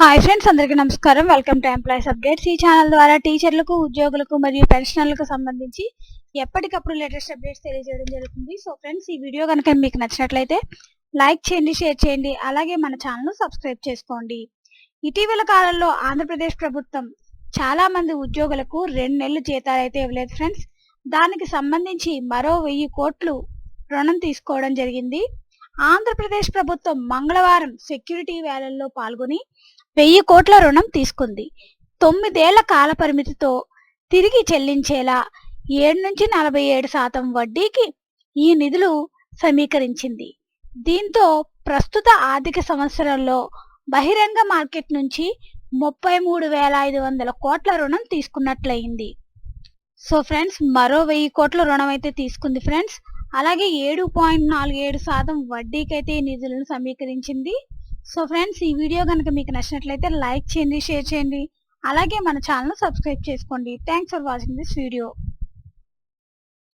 Hi friends, అందరికీ నమస్కారం. Welcome to employees updates. ఈ ఛానల్ ద్వారా టీచర్లకు, ఉద్యోగులకు మరియు పెన్షనర్లకు సంబంధించి ఎప్పటికప్పుడు లేటెస్ట్ అప్డేట్స్ తెలియజేయడం జరుగుతుంది. సో ఫ్రెండ్స్, ఈ వీడియో కనుక మీకు నచ్చినట్లయితే లైక్ చేయండి, షేర్ చేయండి, అలాగే మన ఛానల్ను సబ్స్క్రైబ్ చేసుకోండి. ఇటీవల కాలంలో ఆంధ్రప్రదేశ్ ప్రభుత్వం చాలా మంది ఉద్యోగులకు 2 నెలలు జీతాలు అయితే ఇవ్వలేదు ఫ్రెండ్స్. దానికి సంబంధించి మరో 1000 కోట్లు రుణం తీసుకోవడం జరిగింది. ఆంధ్రప్రదేశ్ ప్రభుత్వం మంగళవారం సెక్యూరిటీ వేలంలో పాల్గొని 1000 కోట్ల రుణం తీసుకుంది. 9 ఏళ్ల కాల పరిమితితో తిరిగి చెల్లించేలా 7 నుంచి 47% వడ్డీకి ఈ నిధులు సమీకరించింది. దీంతో ప్రస్తుత ఆర్థిక సంవత్సరంలో బహిరంగ మార్కెట్ నుంచి 33,500 కోట్ల రుణం తీసుకున్నట్లయింది. సో ఫ్రెండ్స్, మరో 1000 కోట్ల రుణం అయితే తీసుకుంది ఫ్రెండ్స్. అలాగే 7.47% వడ్డీకైతే ఈ నిధులను సమీకరించింది. సో ఫ్రెండ్స్, ఈ వీడియో కనుక మీకు నచ్చినట్లయితే లైక్ చేయండి, షేర్ చేయండి, అలాగే మన ఛానల్ సబ్స్క్రైబ్ చేసుకోండి. Thanks for watching this video.